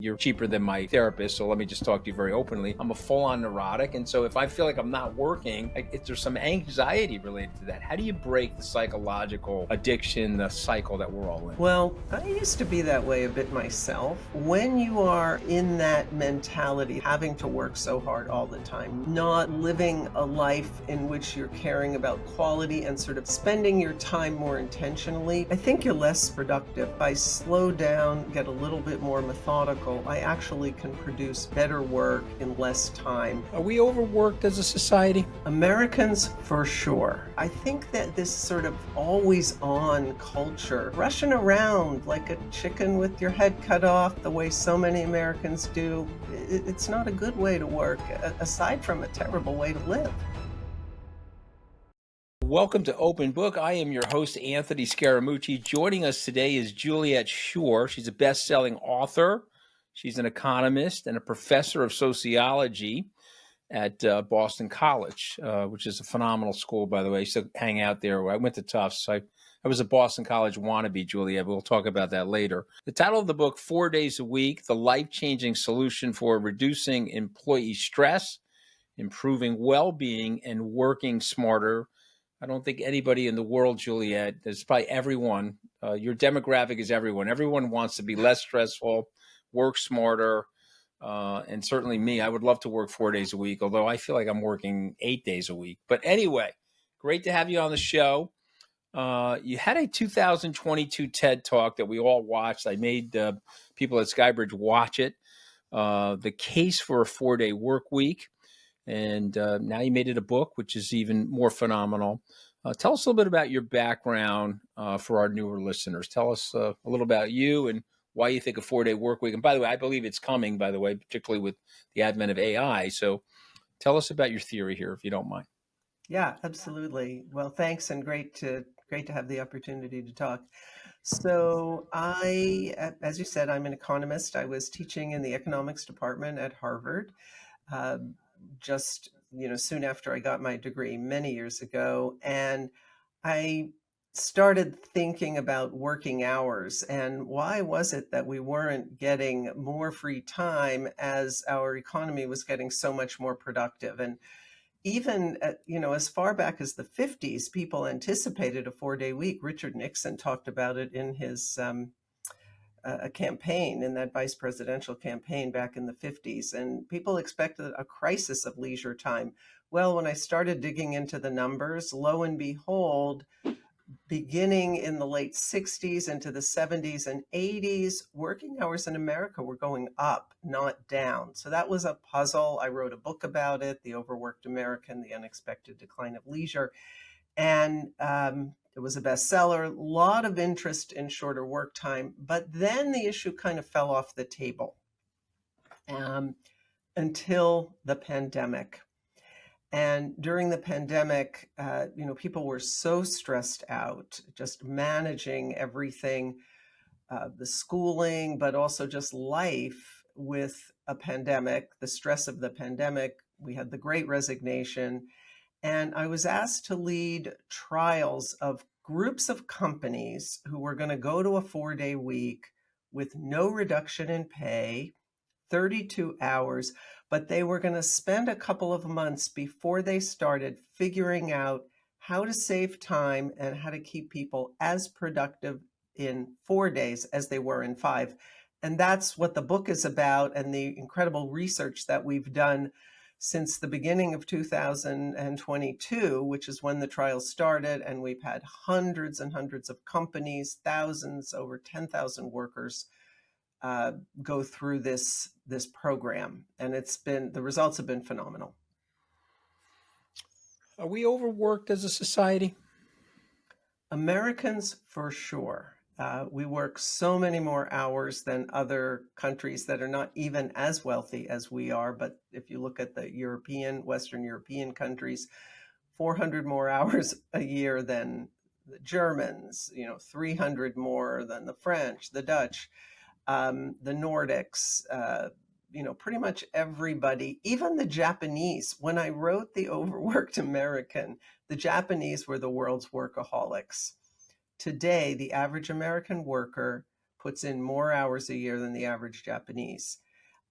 You're cheaper than my therapist, so let me just talk to you very openly. I'm a full-on neurotic, and so if I feel like I'm not working, there's some anxiety related to that. How do you break the psychological addiction, the cycle that we're all in? Well, I used to be that way a bit myself. When you are in that mentality, having to work so hard all the time, not living a life in which you're caring about quality and sort of spending your time more intentionally, I think you're less productive. If I slow down, get a little bit more methodical, I actually can produce better work in less time. Are we overworked as a society? Americans, for sure. I think that this sort of always on culture, rushing around like a chicken with your head cut off, the way so many Americans do, it's not a good way to work, aside from a terrible way to live. Welcome to Open Book. I am your host, Anthony Scaramucci. Joining us today is Juliet Schor. She's a best-selling author. She's an economist and a professor of sociology at Boston College, which is a phenomenal school, by the way. I used to hang out there. I went to Tufts. I was a Boston College wannabe, Juliet. We'll talk about that later. The title of the book, 4 Days a Week, The Life-Changing Solution for Reducing Employee Stress, Improving Well-Being, and Working Smarter. I don't think anybody in the world, Juliet, there's probably everyone. Your demographic is everyone. Everyone wants to be less stressful, work smarter, and certainly me. I would love to work 4 days a week, although I feel like I'm working 8 days a week. But anyway, great to have you on the show. You had a 2022 TED Talk that we all watched. I made people at SkyBridge watch it. The Case for a 4-Day Work Week. And now you made it a book, which is even more phenomenal. Tell us a little bit about your background for our newer listeners. Tell us a little about you and why you think a 4-day work week. And by the way, I believe it's coming, by the way, particularly with the advent of AI. So tell us about your theory here, if you don't mind. Yeah, absolutely. Well, thanks, and great to have the opportunity to talk. So as you said, I'm an economist. I was teaching in the economics department at Harvard, uh, just soon after I got my degree many years ago, and I started thinking about working hours and why was it that we weren't getting more free time as our economy was getting so much more productive. And even as far back as the 50s, people anticipated a 4-day week. Richard Nixon talked about it in his a campaign, in that vice presidential campaign back in the 50s, and people expected a crisis of leisure time. Well, when I started digging into the numbers, lo and behold, beginning in the late 60s into the 70s and 80s, working hours in America were going up, not down. So that was a puzzle. I wrote a book about it, The Overworked American, The Unexpected Decline of Leisure. And it was a bestseller, a lot of interest in shorter work time. But then the issue kind of fell off the table until the pandemic. And during the pandemic, people were so stressed out, just managing everything, the schooling, but also just life with a pandemic, the stress of the pandemic. We had the Great Resignation. And I was asked to lead trials of groups of companies who were going to go to a 4-day week with no reduction in pay, 32 hours, but they were going to spend a couple of months before they started figuring out how to save time and how to keep people as productive in 4 days as they were in 5. And that's what the book is about, and the incredible research that we've done since the beginning of 2022, which is when the trial started. And we've had hundreds and hundreds of companies, thousands, over 10,000 workers go through this program, and the results have been phenomenal. Are we overworked as a society? Americans, for sure. We work so many more hours than other countries that are not even as wealthy as we are. But if you look at the Western European countries, 400 more hours a year than the Germans, 300 more than the French, the Dutch, the Nordics, pretty much everybody, even the Japanese. When I wrote The Overworked American, the Japanese were the world's workaholics. Today, the average American worker puts in more hours a year than the average Japanese.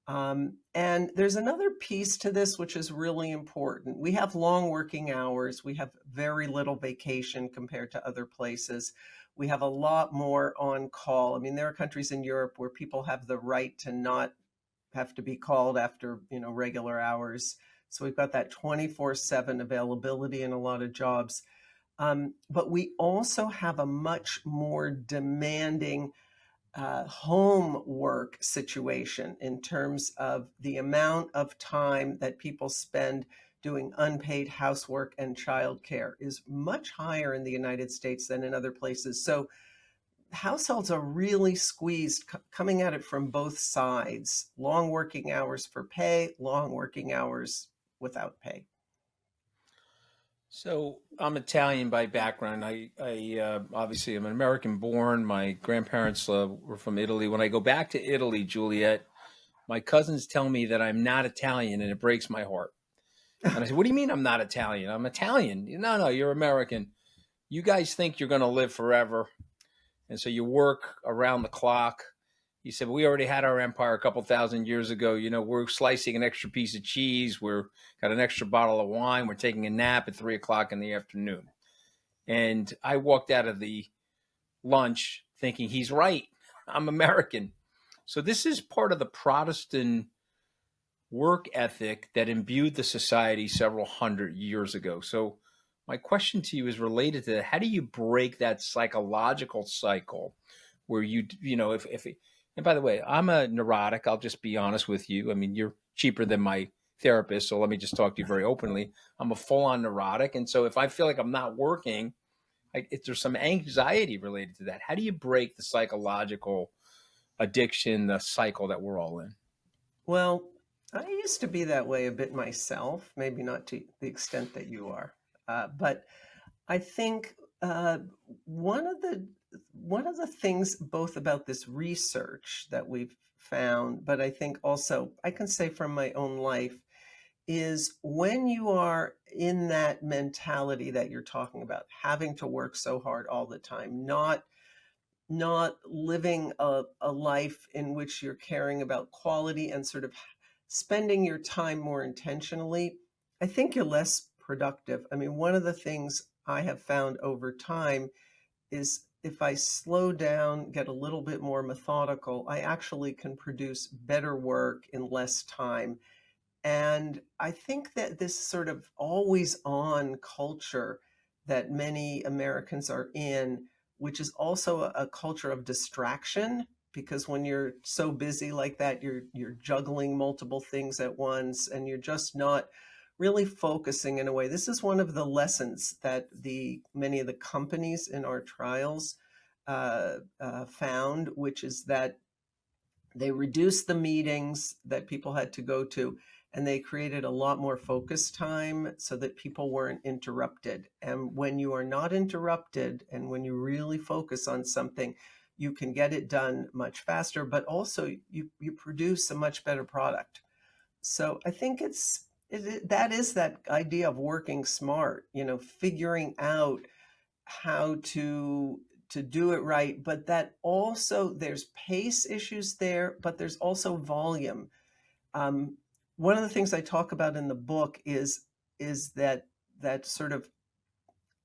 And there's another piece to this, which is really important. We have long working hours. We have very little vacation compared to other places. We have a lot more on call. I mean, there are countries in Europe where people have the right to not have to be called after, regular hours. So we've got that 24/7 availability in a lot of jobs. But we also have a much more demanding homework situation in terms of the amount of time that people spend doing unpaid housework and childcare is much higher in the United States than in other places. So households are really squeezed, coming at it from both sides: long working hours for pay, long working hours without pay. So I'm Italian by background. I obviously am an American born. My grandparents were from Italy. When I go back to Italy, Juliet, my cousins tell me that I'm not Italian, and it breaks my heart. And I said, "What do you mean I'm not Italian? I'm Italian." No, you're American. You guys think you're going to live forever, and so you work around the clock. He said, "We already had our empire a couple thousand years ago. We're slicing an extra piece of cheese. We're got an extra bottle of wine. We're taking a nap at 3:00 in the afternoon." And I walked out of the lunch thinking he's right. I'm American. So this is part of the Protestant work ethic that imbued the society several hundred years ago. So my question to you is related to that. How do you break that psychological cycle where if and by the way, I'm a neurotic. I'll just be honest with you. I mean, you're cheaper than my therapist, so let me just talk to you very openly. I'm a full-on neurotic. And so if I feel like I'm not working, there's some anxiety related to that. How do you break the psychological addiction, the cycle that we're all in? Well, I used to be that way a bit myself, maybe not to the extent that you are. But I think one of the things both about this research that we've found, but I think also I can say from my own life, is when you are in that mentality that you're talking about, having to work so hard all the time, not living a life in which you're caring about quality and sort of spending your time more intentionally, I think you're less productive. I mean, one of the things I have found over time is if I slow down, get a little bit more methodical, I actually can produce better work in less time. And I think that this sort of always on culture that many Americans are in, which is also a culture of distraction, because when you're so busy like that, you're juggling multiple things at once and you're just not really focusing in a way. This is one of the lessons that many of the companies in our trials found, which is that they reduced the meetings that people had to go to, and they created a lot more focus time so that people weren't interrupted. And when you are not interrupted and when you really focus on something, you can get it done much faster, but also you produce a much better product. So I think that is that idea of working smart, figuring out how to do it right, but that also there's pace issues there, but there's also volume. One of the things I talk about in the book is that sort of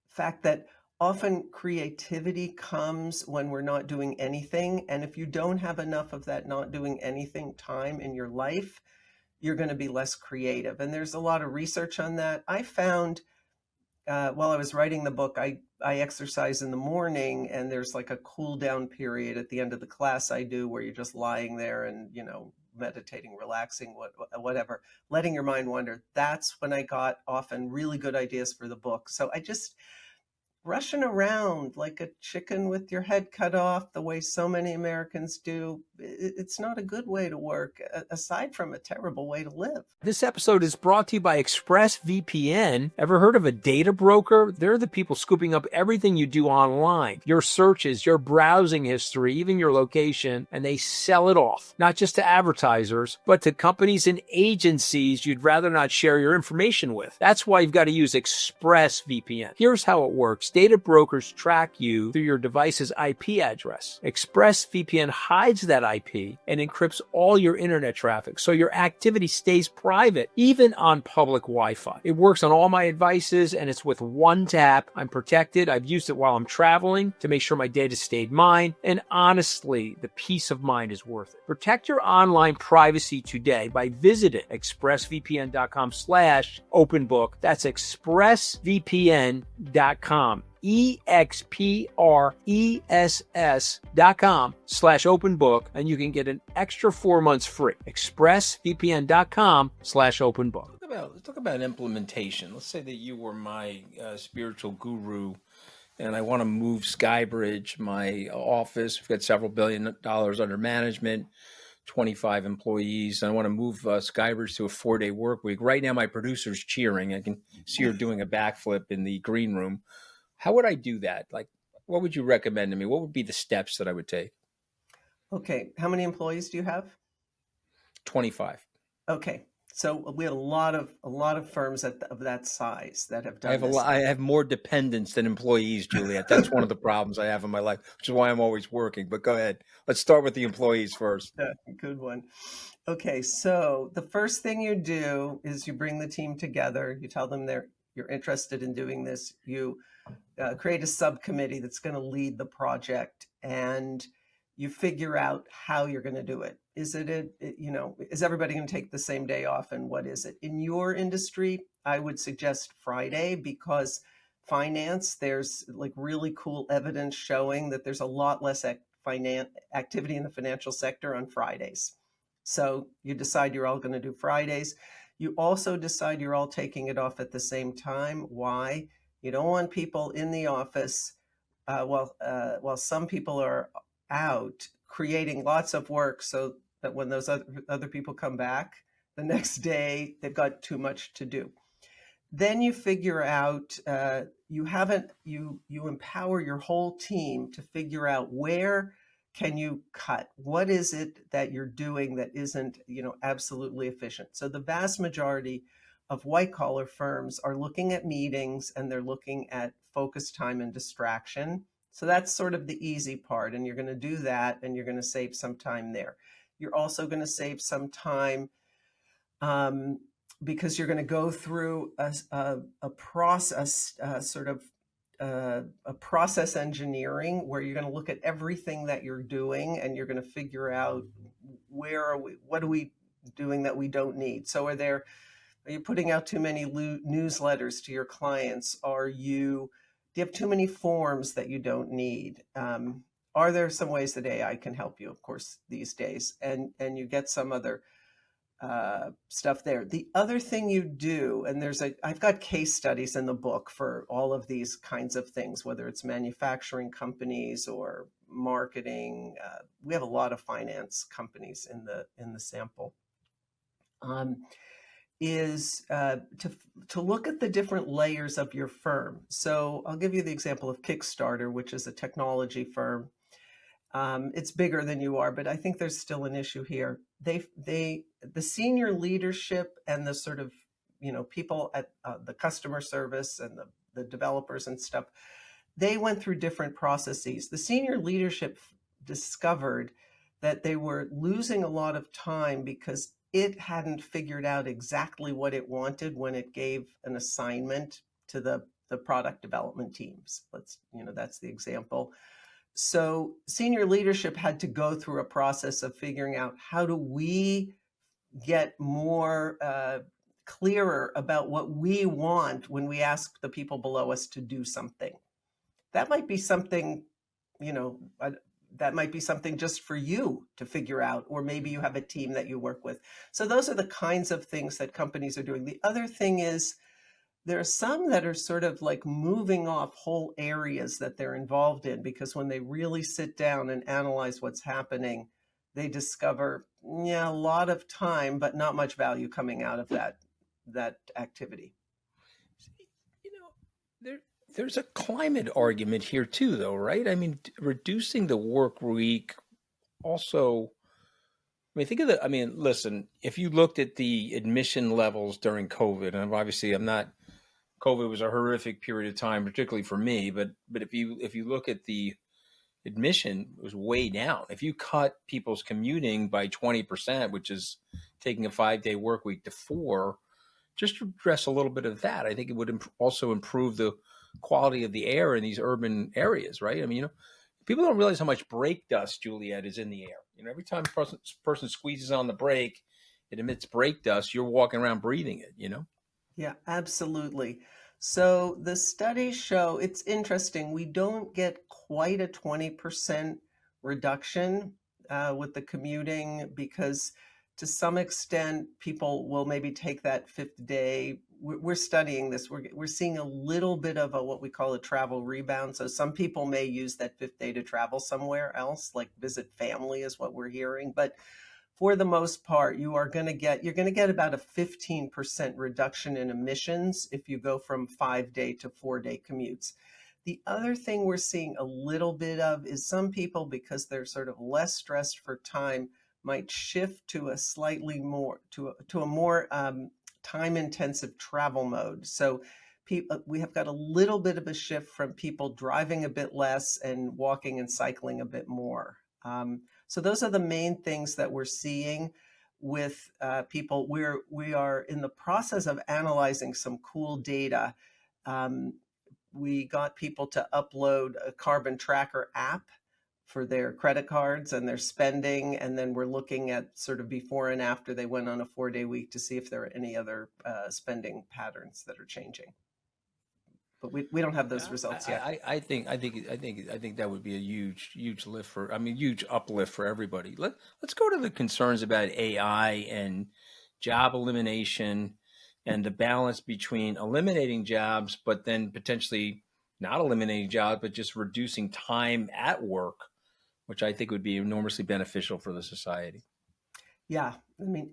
fact that often creativity comes when we're not doing anything. And if you don't have enough of that not doing anything time in your life, you're going to be less creative. And there's a lot of research on that. I found while I was writing the book, I exercise in the morning, and there's like a cool down period at the end of the class I do where you're just lying there and, meditating, relaxing, whatever, letting your mind wander. That's when I got often really good ideas for the book. So I just rushing around like a chicken with your head cut off, the way so many Americans do. It's not a good way to work, aside from a terrible way to live. This episode is brought to you by ExpressVPN. Ever heard of a data broker? They're the people scooping up everything you do online, your searches, your browsing history, even your location, and they sell it off, not just to advertisers, but to companies and agencies you'd rather not share your information with. That's why you've got to use ExpressVPN. Here's how it works. data brokers track you through your device's IP address. ExpressVPN hides that IP and encrypts all your internet traffic, so your activity stays private, even on public Wi-Fi. It works on all my devices, and it's with one tap. I'm protected. I've used it while I'm traveling to make sure my data stayed mine, and honestly, the peace of mind is worth it. Protect your online privacy today by visiting expressvpn.com/openbook. That's expressvpn.com. express.com/openbook, and you can get an extra 4 months free. expressvpn.com/openbook. Let's talk about implementation. Let's say that you were my spiritual guru, and I want to move SkyBridge, my office. We've got several $1 billion under management, 25 employees. And I want to move SkyBridge to a 4-day work week. Right now, my producer's cheering. I can see her doing a backflip in the green room. How would I do that? Like, what would you recommend to me? What would be the steps that I would take? Okay. How many employees do you have? 25. Okay. So we have a lot of firms of that size that have done this. I have more dependents than employees, Juliet. That's one of the problems I have in my life, which is why I'm always working. But go ahead. Let's start with the employees first. Yeah, good one. Okay. So the first thing you do is you bring the team together. You tell them you're interested in doing this. You create a subcommittee that's going to lead the project, and you figure out how you're going to do it. Is is everybody going to take the same day off, and what is it? In your industry, I would suggest Friday, because finance, there's like really cool evidence showing that there's a lot less activity in the financial sector on Fridays. So you decide you're all going to do Fridays. You also decide you're all taking it off at the same time. Why? You don't want people in the office while some people are out creating lots of work, so that when those other people come back the next day, they've got too much to do. Then you figure out, you empower your whole team to figure out where can you cut? What is it that you're doing that isn't, absolutely efficient? So the vast majority of white collar firms are looking at meetings, and they're looking at focus time and distraction. So that's sort of the easy part. And you're going to do that, and you're going to save some time there. You're also going to save some time because you're going to go through a process, a process engineering, where you're going to look at everything that you're doing, and you're going to figure out what are we doing that we don't need? So are you putting out too many newsletters to your clients? Do you have too many forms that you don't need? Are there some ways that AI can help you? Of course, these days, and you get some other stuff there. The other thing you do, and I've got case studies in the book for all of these kinds of things, whether it's manufacturing companies or marketing. We have a lot of finance companies in the sample. Is to look at the different layers of your firm. So I'll give you the example of Kickstarter, which is a technology firm. It's bigger than you are, but I think there's still an issue here. The senior leadership and the sort of, people at the customer service and the developers and stuff, they went through different processes. The senior leadership discovered that they were losing a lot of time because it hadn't figured out exactly what it wanted when it gave an assignment to the product development teams. That's the example. So senior leadership had to go through a process of figuring out, how do we get more clearer about what we want when we ask the people below us to do something. That might be something, that might be something just for you to figure out, or maybe you have a team that you work with. So those are the kinds of things that companies are doing. The other thing is, there are some that are sort of like moving off whole areas that they're involved in, because when they really sit down and analyze what's happening, they discover, a lot of time, but not much value coming out of that activity. There's a climate argument here too, though, right? I mean, reducing the work week also, listen, if you looked at the admission levels during COVID, and obviously I'm not COVID was a horrific period of time, particularly for me. But if you look at the admission, it was way down. If you cut people's commuting by 20%, which is taking a 5-day work week to 4, just to address a little bit of that, I think it would also improve the quality of the air in these urban areas, right? I mean, people don't realize how much brake dust, Juliet, is in the air. Every time a person squeezes on the brake, it emits brake dust. You're walking around breathing it. Yeah, absolutely. So the studies show it's interesting. We don't get quite a 20% reduction with the commuting because to some extent people will maybe take that fifth day. We're studying this. We're seeing a little bit of what we call a travel rebound. So some people may use that fifth day to travel somewhere else, like visit family is what we're hearing. But for the most part, you're going to get about a 15% reduction in emissions if you go from 5-day to 4-day commutes. The other thing we're seeing a little bit of is some people, because they're sort of less stressed for time, might shift to a slightly more to a more time-intensive travel mode. So we have got a little bit of a shift from people driving a bit less and walking and cycling a bit more. So those are the main things that we're seeing with people. We are in the process of analyzing some cool data. We got people to upload a carbon tracker app for their credit cards and their spending, and then we're looking at sort of before and after they went on a 4-day week to see if there are any other spending patterns that are changing. But we don't have those results yet. I think that would be a huge lift huge uplift for everybody. Let's go to the concerns about AI and job elimination and the balance between eliminating jobs, but then potentially not eliminating jobs, but just reducing time at work, which I think would be enormously beneficial for the society. Yeah,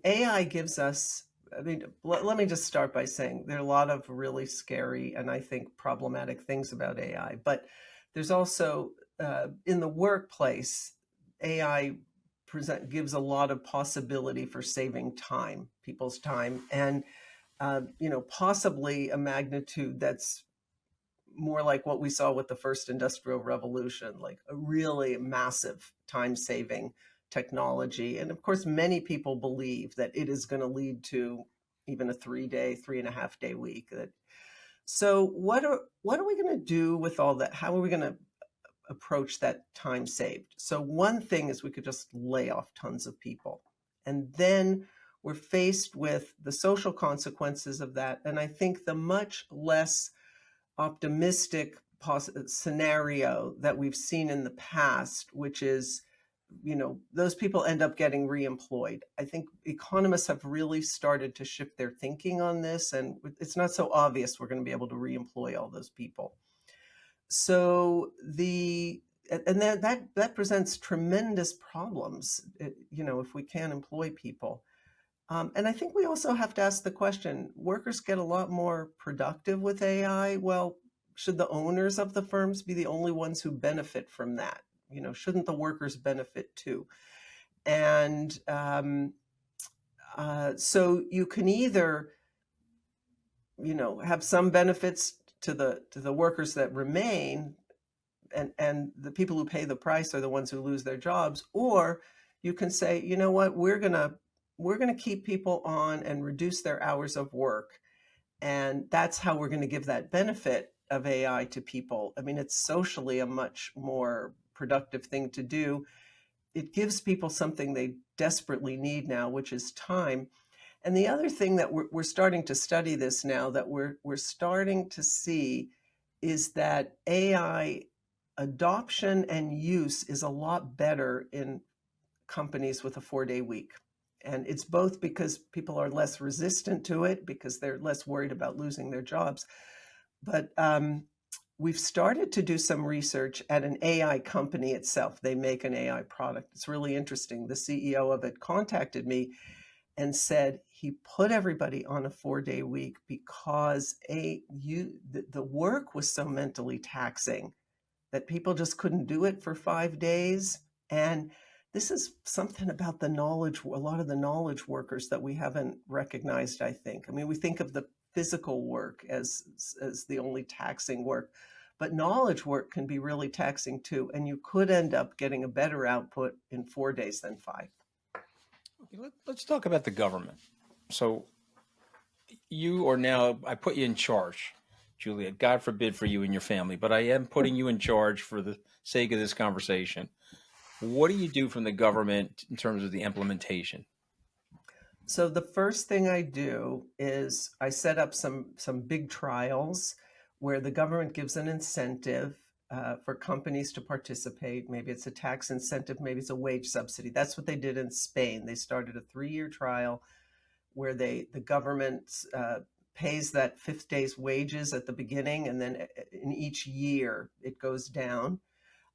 AI gives us. Let me just start by saying there are a lot of really scary and I think problematic things about AI, but there's also in the workplace, AI gives a lot of possibility for saving time, people's time, and possibly a magnitude that's more like what we saw with the first industrial revolution, like a really massive time-saving technology. And of course, many people believe that it is going to lead to even a 3.5 day week. So what are we going to do with all that? How are we going to approach that time saved? So one thing is we could just lay off tons of people. And then we're faced with the social consequences of that. And I think the much less optimistic scenario that we've seen in the past, which is, those people end up getting reemployed. I think economists have really started to shift their thinking on this, and it's not so obvious we're going to be able to reemploy all those people. So that presents tremendous problems, if we can't employ people. And I think we also have to ask the question, workers get a lot more productive with AI. Well, should the owners of the firms be the only ones who benefit from that? Shouldn't the workers benefit too? And so you can either, have some benefits to the workers that remain, and the people who pay the price are the ones who lose their jobs, or you can say, you know what, we're going to keep people on and reduce their hours of work. And that's how we're going to give that benefit of AI to people. It's socially a much more productive thing to do. It gives people something they desperately need now, which is time. And the other thing that we're starting to study this now, that we're starting to see, is that AI adoption and use is a lot better in companies with a 4-day week. And it's both because people are less resistant to it, because they're less worried about losing their jobs. But we've started to do some research at an AI company itself. They make an AI product. It's really interesting. The CEO of it contacted me and said he put everybody on a 4-day week because the work was so mentally taxing that people just couldn't do it for 5 days. And this is something about a lot of the knowledge workers that we haven't recognized, I think. We think of the physical work as the only taxing work. But knowledge work can be really taxing too, and you could end up getting a better output in 4 days than 5. Okay, let's talk about the government. So you are now, I put you in charge, Juliet. God forbid for you and your family, but I am putting you in charge for the sake of this conversation. What do you do from the government in terms of the implementation? So the first thing I do is I set up some big trials where the government gives an incentive for companies to participate. Maybe it's a tax incentive, maybe it's a wage subsidy. That's what they did in Spain. They started a 3-year trial where the government pays that fifth day's wages at the beginning, and then in each year it goes down.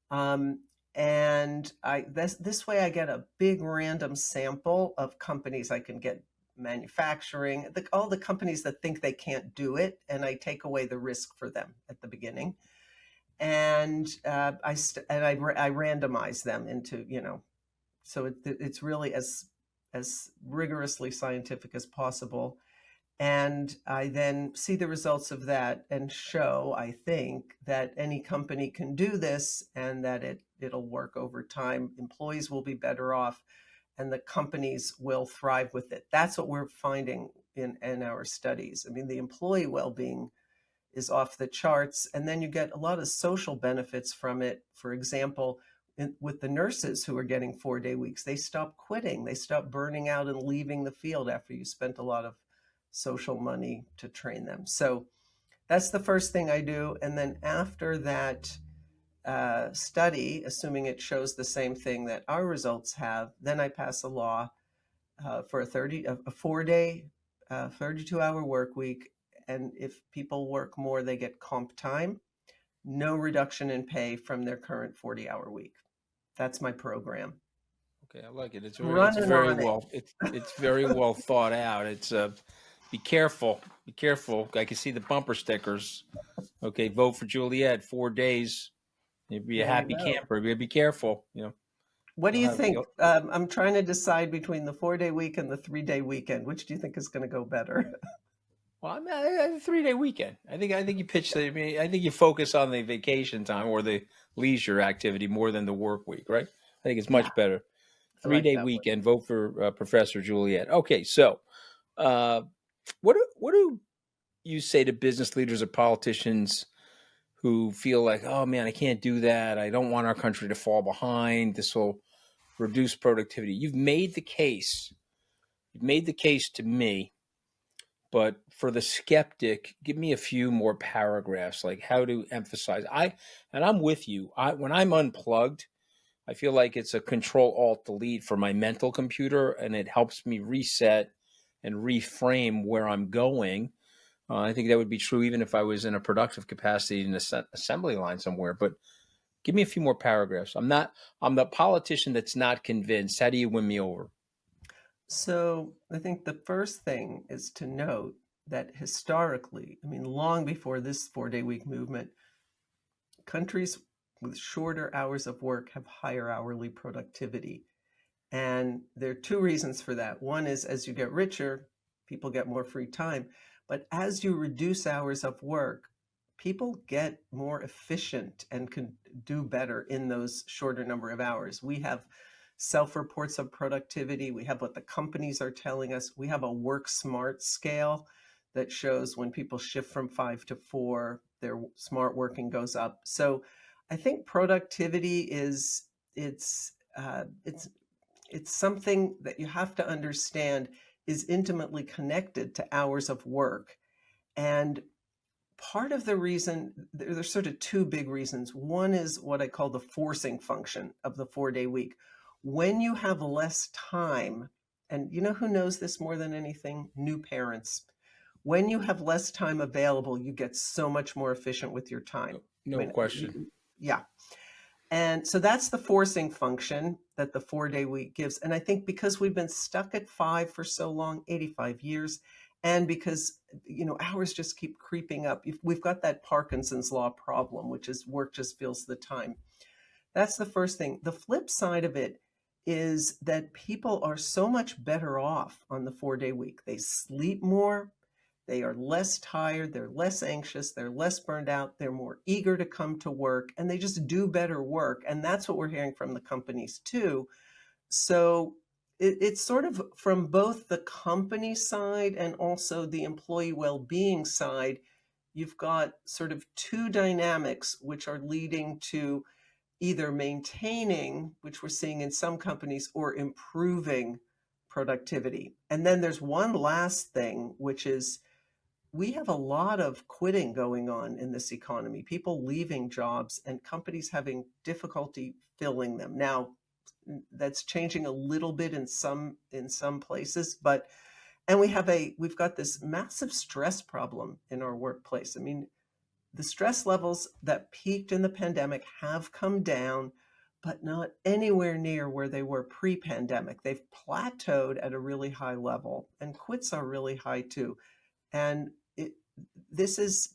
And this way I get a big random sample of companies. I can get manufacturing, all the companies that think they can't do it, and I take away the risk for them at the beginning. And I randomize them into, so it's really as rigorously scientific as possible. And I then see the results of that and show, I think, that any company can do this and that it'll work over time. Employees will be better off and the companies will thrive with it. That's what we're finding in our studies. I mean, the employee well-being is off the charts. And then you get a lot of social benefits from it. For example, with the nurses who are getting 4-day weeks, they stop quitting. They stop burning out and leaving the field after you spent a lot of social money to train them. So that's the first thing I do. And then after that study, assuming it shows the same thing that our results have, then I pass a law for a 4-day, 32-hour work week. And if people work more, they get comp time, no reduction in pay from their current 40-hour week. That's my program. Okay, I like it. It's Running very on it. well. It's very well thought out. It's be careful. Be careful. I can see the bumper stickers. Okay, vote for Juliet. 4 days. You'll be a There you happy go. camper. Be careful. What do You'll you have think? I'm trying to decide between the 4-day week and the 3-day weekend. Which do you think is going to go better? well, I mean, a 3-day weekend. I think you pitch the. I mean, I think you focus on the vacation time or the leisure activity more than the work week, right? I think it's Yeah, much better. I like 3-day that one. weekend. Vote for Professor Juliet. Okay, so uh, what do you say to business leaders or politicians who feel like, oh man, I can't do that. I don't want our country to fall behind. This will reduce productivity. You've made the case. You've made the case to me, but for the skeptic, give me a few more paragraphs, like how to emphasize. I'm with you. When I'm unplugged, I feel like it's a Control Alt Delete for my mental computer, and it helps me reset and reframe where I'm going. I think that would be true even if I was in a productive capacity in the assembly line somewhere. But give me a few more paragraphs. I'm the politician that's not convinced. How do you win me over? So I think the first thing is to note that historically, I mean, long before this 4-day week movement, countries with shorter hours of work have higher hourly productivity. And there are two reasons for that. One is as you get richer, people get more free time. But as you reduce hours of work, people get more efficient and can do better in those shorter number of hours. We have self-reports of productivity. We have what the companies are telling us. We have a work smart scale that shows when people shift from 5 to 4, their smart working goes up. So I think productivity it's something that you have to understand is intimately connected to hours of work. And part of the reason, there's sort of two big reasons. One is what I call the forcing function of the 4-day week. When you have less time, and you know who knows this more than anything? New parents. When you have less time available, you get so much more efficient with your time. No question. Yeah. And so that's the forcing function that the 4-day week gives. And I think because we've been stuck at 5 for so long, 85 years, and because, hours just keep creeping up, we've got that Parkinson's law problem, which is work just fills the time. That's the first thing. The flip side of it is that people are so much better off on the 4-day week. They sleep more, They are less tired, they're less anxious, they're less burned out, they're more eager to come to work, and they just do better work. And that's what we're hearing from the companies too. So it's sort of from both the company side and also the employee well-being side. You've got sort of two dynamics which are leading to either maintaining, which we're seeing in some companies, or improving productivity. And then there's one last thing, which is we have a lot of quitting going on in this economy, people leaving jobs and companies having difficulty filling them. Now, that's changing a little bit in some places, but and we've got this massive stress problem in our workplace. I mean, the stress levels that peaked in the pandemic have come down, but not anywhere near where they were pre-pandemic. They've plateaued at a really high level, and quits are really high too. And this is,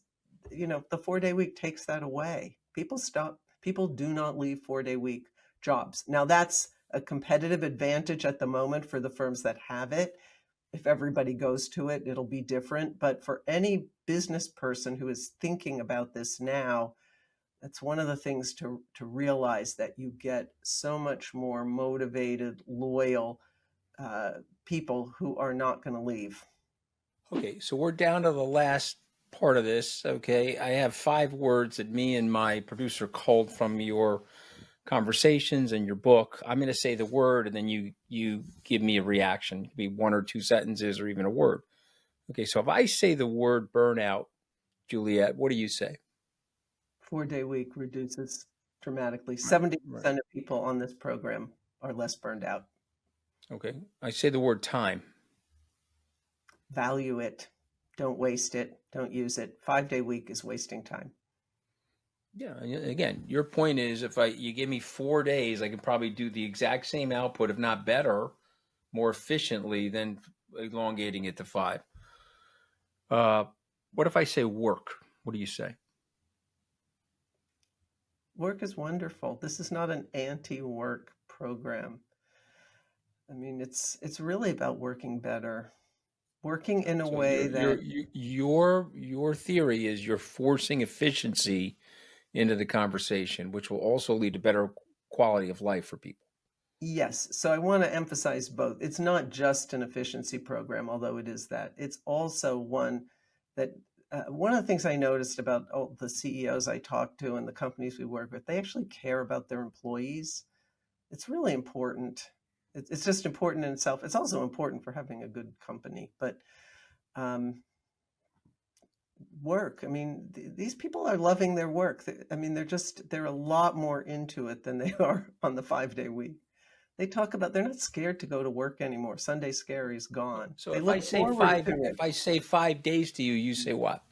the 4-day week takes that away. People do not leave 4-day week jobs. Now, that's a competitive advantage at the moment for the firms that have it. If everybody goes to it, it'll be different. But for any business person who is thinking about this now, that's one of the things to realize, that you get so much more motivated, loyal people who are not going to leave. Okay, so we're down to the last part of this. Okay, I have 5 words that me and my producer culled from your conversations and your book. I'm going to say the word, and then you give me a reaction. It could be 1 or 2 sentences, or even a word. Okay, so if I say the word burnout, Juliet, what do you say? 4-day week reduces dramatically. Right, 70% right. of people on this program are less burned out. Okay, I say the word time. Value it. Don't waste it. Don't use it. 5-day week is wasting time. Yeah, again, your point is, if you give me 4 days, I can probably do the exact same output, if not better, more efficiently than elongating it to 5. Uh, what if I say work? What do you say? Work is wonderful. This is not an anti-work program. I mean, it's really about working better, working in a So way that, your theory is you're forcing efficiency into the conversation, which will also lead to better quality of life for people. yes. So I want to emphasize both. It's not just an efficiency program, although it is that. It's also one that one of the things I noticed about all the CEOs I talk to and the companies we work with, they actually care about their employees. It's really important. It's just important in itself. It's also important for having a good company. But um, work, I mean, these people are loving their work. I mean, they're a lot more into it than they are on the 5-day week. They talk about they're not scared to go to work anymore. Sunday scary is gone. So They look forward to it. if I say 5 days to you, you say what?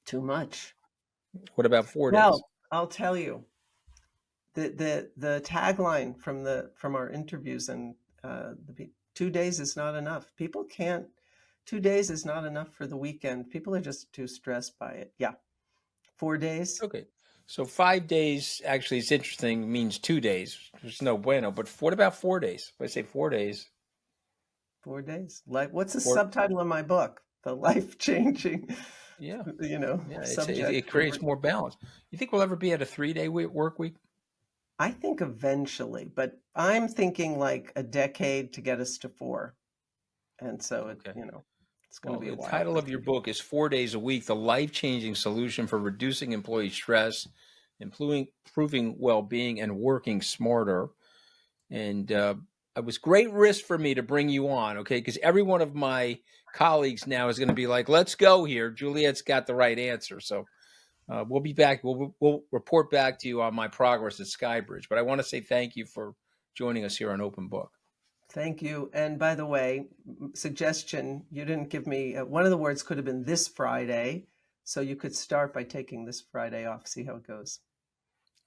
Too much. What about 4 days? Well, I'll tell you, the tagline from our interviews and 2 days is not enough. People can't. 2 days is not enough for the weekend. People are just too stressed by it. Yeah, 4 days. Okay. So 5 days, actually, it's interesting, means 2 days. There's no bueno. But what about 4 days? If I say 4 days, 4 days. Like, what's the four, subtitle of my book? The life-changing, yeah, yeah, subject it for creates more balance. You think we'll ever be at a 3-day work week? I think eventually, but I'm thinking like a decade to get us to 4. And so Okay. it's going to Well, be a the while title for of your 3. book is 4 Days a Week, the life-changing solution for reducing employee stress, improving well-being, and working smarter. And it was great risk for me to bring you on, okay? Because every one of my colleagues now is going to be like, let's go here. Juliet's got the right answer. So we'll be back. We'll report back to you on my progress at SkyBridge. But I want to say thank you for joining us here on Open Book. Thank you. And by the way, suggestion, you didn't give me, one of the words could have been this Friday. So you could start by taking this Friday off, see how it goes.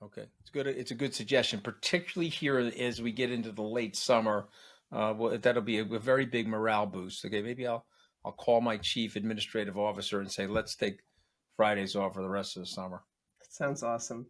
Okay, it's good. It's a good suggestion, particularly here as we get into the late summer. Well, that'll be a very big morale boost. Okay, maybe I'll call my chief administrative officer and say, let's take Fridays off for the rest of the summer. Sounds awesome.